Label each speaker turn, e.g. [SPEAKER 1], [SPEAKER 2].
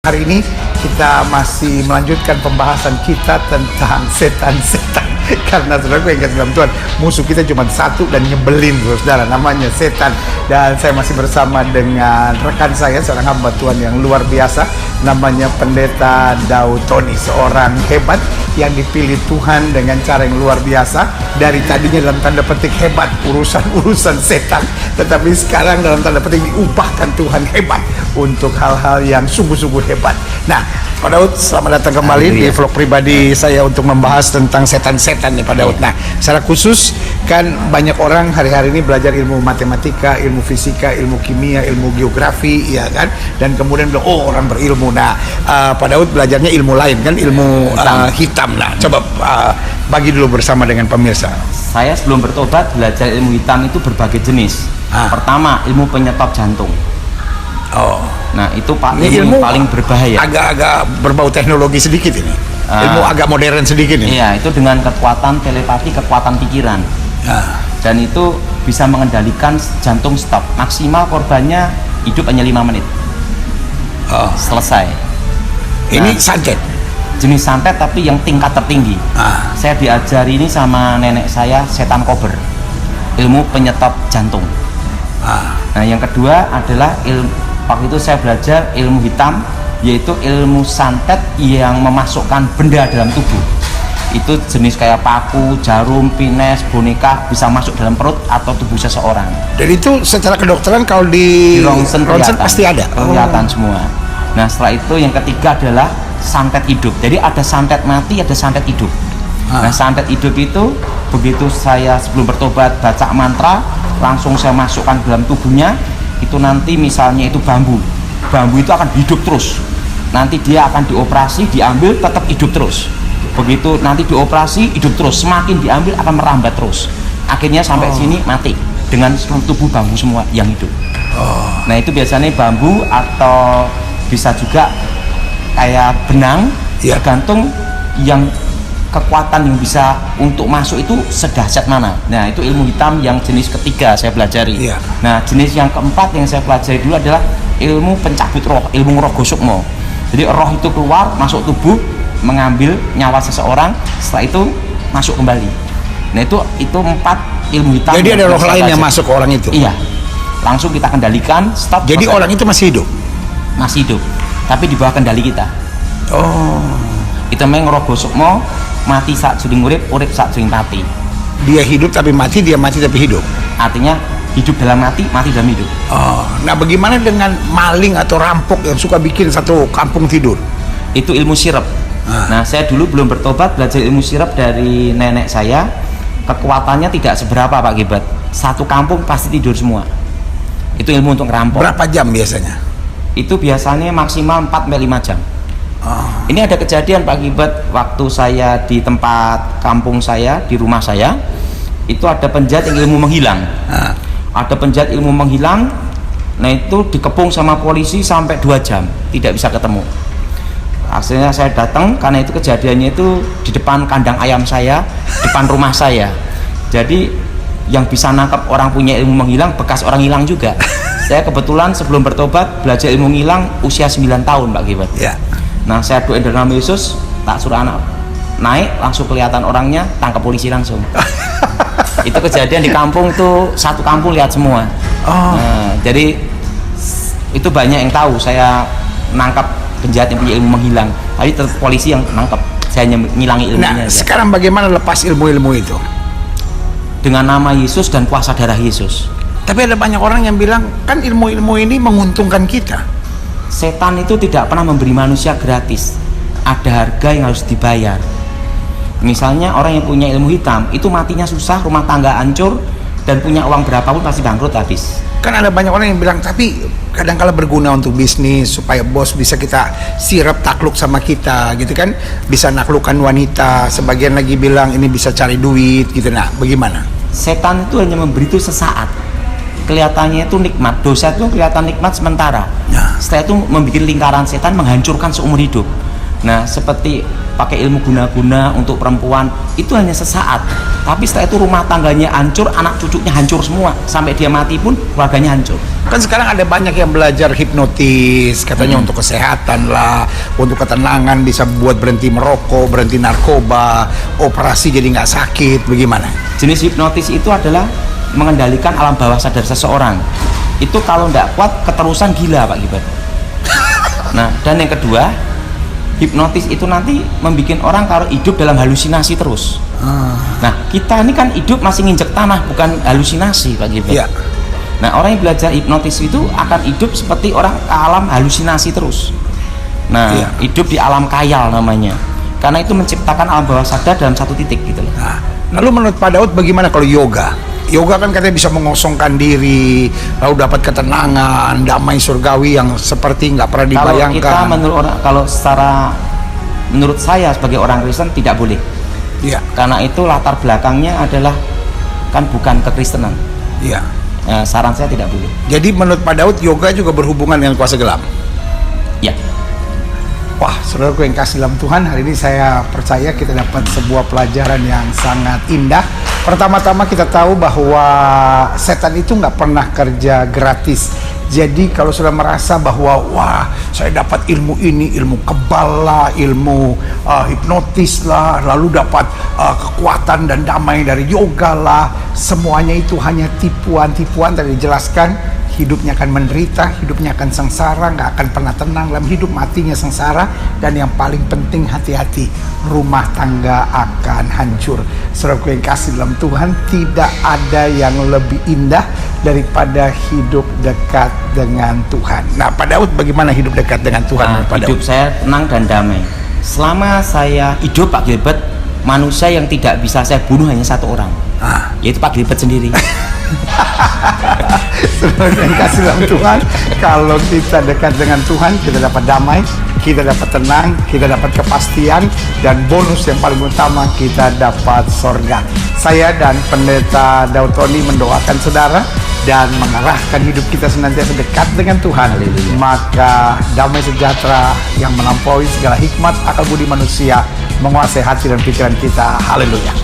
[SPEAKER 1] Hari ini kita masih melanjutkan pembahasan kita tentang setan-setan. Karena saudara yang kasih dalam Tuhan, musuh kita cuma satu dan nyebelin, saudara, namanya setan. Dan saya masih bersama dengan rekan saya, seorang hamba Tuhan yang luar biasa, namanya Pendeta Daud Tony, seorang hebat yang dipilih Tuhan dengan cara yang luar biasa. Dari tadinya dalam tanda petik hebat urusan setan, tetapi sekarang dalam tanda petik diubahkan Tuhan hebat untuk hal-hal yang sungguh-sungguh hebat. Nah, Pak Daud, selamat datang kembali di vlog pribadi saya untuk membahas tentang setan-setan nih Pak Daud. Nah, secara khusus kan banyak orang hari-hari ini belajar ilmu matematika, ilmu fisika, ilmu kimia, ilmu geografi, ya kan? Dan kemudian bilang, oh orang berilmu. Nah, Pak Daud belajarnya ilmu lain kan, ilmu hitam. Nah, coba bagi dulu bersama dengan pemirsa.
[SPEAKER 2] Saya sebelum bertobat belajar ilmu hitam itu berbagai jenis. Pertama, ilmu penyetop jantung.
[SPEAKER 1] Oh,
[SPEAKER 2] nah itu
[SPEAKER 1] ilmu
[SPEAKER 2] paling berbahaya.
[SPEAKER 1] Agak berbau teknologi sedikit ini. Ilmu agak modern sedikit ini.
[SPEAKER 2] Iya, itu dengan kekuatan telepati, kekuatan pikiran. Dan itu bisa mengendalikan jantung stop. Maksimal korbannya hidup hanya 5 menit. Selesai.
[SPEAKER 1] Ini santet.
[SPEAKER 2] Jenis santet tapi yang tingkat tertinggi. Saya diajari ini sama nenek saya, setan kober. Ilmu penyetop jantung. Nah, yang kedua adalah waktu itu saya belajar ilmu hitam, yaitu ilmu santet yang memasukkan benda dalam tubuh. Itu jenis kayak paku, jarum, pines, boneka bisa masuk dalam perut atau tubuh seseorang.
[SPEAKER 1] Dan itu secara kedokteran kalau di ronsen pasti ada.
[SPEAKER 2] Kelihatan semua. Nah, setelah itu yang ketiga adalah santet hidup. Jadi ada santet mati, ada santet hidup. Nah, santet hidup itu begitu saya sebelum bertobat baca mantra, langsung saya masukkan dalam tubuhnya. Itu nanti misalnya itu bambu itu akan hidup terus, nanti dia akan dioperasi, diambil tetap hidup terus, begitu nanti dioperasi hidup terus, semakin diambil akan merambat terus, akhirnya sampai sini mati dengan seluruh tubuh bambu semua yang hidup. Nah, itu biasanya bambu atau bisa juga kayak benang, tergantung yang kekuatan yang bisa untuk masuk itu sedahsyat mana. Nah, itu ilmu hitam yang jenis ketiga saya pelajari. Nah, jenis yang keempat yang saya pelajari dulu adalah ilmu pencabut roh, ilmu roh gosukmo. Jadi roh itu keluar masuk tubuh, mengambil nyawa seseorang, setelah itu masuk kembali. Nah, itu 4 ilmu hitam.
[SPEAKER 1] Jadi ada roh lain yang masuk ke orang itu.
[SPEAKER 2] Iya, langsung kita kendalikan, stop.
[SPEAKER 1] Jadi orang itu masih hidup,
[SPEAKER 2] tapi di bawah kendali kita. Itu memang roh gosukmo, mati saat suling urip saat suling mati.
[SPEAKER 1] Dia hidup tapi mati, dia mati tapi hidup.
[SPEAKER 2] Artinya hidup dalam mati dalam hidup.
[SPEAKER 1] Nah, bagaimana dengan maling atau rampok yang suka bikin satu kampung tidur?
[SPEAKER 2] Itu ilmu sirep. Nah, saya dulu belum bertobat belajar ilmu sirep dari nenek saya. Kekuatannya tidak seberapa Pak Gibat. Satu kampung pasti tidur semua. Itu ilmu untuk ngerampok.
[SPEAKER 1] Berapa jam biasanya?
[SPEAKER 2] Itu biasanya maksimal 4-5 jam. Ini ada kejadian Pak Gibat, waktu saya di tempat kampung saya, di rumah saya, itu ada penjahat yang ilmu menghilang. Ada penjahat ilmu menghilang. Nah, itu dikepung sama polisi sampai 2 jam tidak bisa ketemu. Akhirnya saya datang, karena itu kejadiannya itu di depan kandang ayam saya, depan rumah saya. Jadi yang bisa nangkap orang punya ilmu menghilang, bekas orang hilang juga. Saya kebetulan sebelum bertobat belajar ilmu menghilang usia 9 tahun Pak Gibat. Nah, saya doain dalam nama Yesus, tak suruh anak naik, langsung kelihatan orangnya, tangkap polisi langsung. Itu kejadian di kampung tuh, satu kampung lihat semua. Nah, jadi itu banyak yang tahu saya nangkap penjahat yang punya ilmu menghilang, tapi tetap polisi yang nangkap, saya hanya ngilangi ilmunya.
[SPEAKER 1] Nah, sekarang bagaimana lepas ilmu-ilmu itu?
[SPEAKER 2] Dengan nama Yesus dan kuasa darah Yesus.
[SPEAKER 1] Tapi ada banyak orang yang bilang, kan ilmu-ilmu ini menguntungkan kita.
[SPEAKER 2] Setan itu tidak pernah memberi manusia gratis, ada harga yang harus dibayar. Misalnya orang yang punya ilmu hitam itu matinya susah, rumah tangga hancur, dan punya uang berapapun pasti bangkrut habis. Kan
[SPEAKER 1] ada banyak orang yang bilang, tapi kadang-kala berguna untuk bisnis, supaya bos bisa kita sirap takluk sama kita gitu kan, bisa naklukkan wanita. Sebagian lagi bilang ini bisa cari duit gitu. Nah, bagaimana?
[SPEAKER 2] Setan itu hanya memberi itu sesaat, kelihatannya itu nikmat, dosa itu kelihatan nikmat sementara. Setelah itu membuat lingkaran setan, menghancurkan seumur hidup. Nah, seperti pakai ilmu guna-guna untuk perempuan, itu hanya sesaat. Tapi setelah itu rumah tangganya hancur, anak cucunya hancur semua, sampai dia mati pun keluarganya hancur.
[SPEAKER 1] Kan sekarang ada banyak yang belajar hipnotis, katanya untuk kesehatan lah, untuk ketenangan, bisa buat berhenti merokok, berhenti narkoba, operasi jadi nggak sakit, bagaimana?
[SPEAKER 2] Jenis hipnotis itu adalah mengendalikan alam bawah sadar seseorang. Itu kalau nggak kuat keterusan gila Pak Gilbert. Nah, dan yang kedua, hipnotis itu nanti membuat orang kalau hidup dalam halusinasi terus. Nah, kita ini kan hidup masih nginjek tanah, bukan halusinasi Pak Gilbert.
[SPEAKER 1] Iya.
[SPEAKER 2] Nah, orang yang belajar hipnotis itu akan hidup seperti orang ke alam halusinasi terus. Nah,
[SPEAKER 1] iya,
[SPEAKER 2] hidup di alam khayal namanya. Karena itu menciptakan alam bawah sadar dalam satu titik gitu loh.
[SPEAKER 1] Nah, lalu menurut Pak Daud bagaimana kalau yoga? Yoga kan katanya bisa mengosongkan diri, lalu dapat ketenangan, damai surgawi yang seperti nggak pernah dibayangkan.
[SPEAKER 2] Kalau kita menurut saya sebagai orang Kristen tidak boleh.
[SPEAKER 1] Iya.
[SPEAKER 2] Karena itu latar belakangnya adalah kan bukan kekristenan.
[SPEAKER 1] Iya.
[SPEAKER 2] Saran saya tidak boleh.
[SPEAKER 1] Jadi menurut Pak Daud yoga juga berhubungan dengan kuasa gelap.
[SPEAKER 2] Ya.
[SPEAKER 1] Wah, saudaraku yang kasih dalam Tuhan, hari ini saya percaya kita dapat sebuah pelajaran yang sangat indah. Pertama-tama kita tahu bahwa setan itu nggak pernah kerja gratis. Jadi kalau sudah merasa bahwa wah saya dapat ilmu ini, ilmu kebal lah, ilmu hipnotis lah, lalu dapat kekuatan dan damai dari yoga lah, semuanya itu hanya tipuan-tipuan. Tadi dijelaskan hidupnya akan menderita, hidupnya akan sengsara, nggak akan pernah tenang dalam hidup, matinya sengsara, dan yang paling penting hati-hati, rumah tangga akan hancur. Saudaraku yang kasih dalam Tuhan, tidak ada yang lebih indah daripada hidup dekat dengan Tuhan. Nah, Pak Daud bagaimana hidup dekat dengan Tuhan?
[SPEAKER 2] Hidup saya tenang dan damai. Selama saya hidup Pak Gilbert, manusia yang tidak bisa saya bunuh hanya satu orang, yaitu Pak Gilbert sendiri.
[SPEAKER 1] Saudara yang kasih dalam Tuhan, kalau kita dekat dengan Tuhan, kita dapat damai, kita dapat tenang, kita dapat kepastian, dan bonus yang paling utama, kita dapat sorga. Saya dan Pendeta Daud Tony mendoakan saudara dan mengarahkan hidup kita senantiasa dekat dengan Tuhan. Haleluya. Maka damai sejahtera yang melampaui segala hikmat akal budi manusia menguasai hati dan pikiran kita. Haleluya.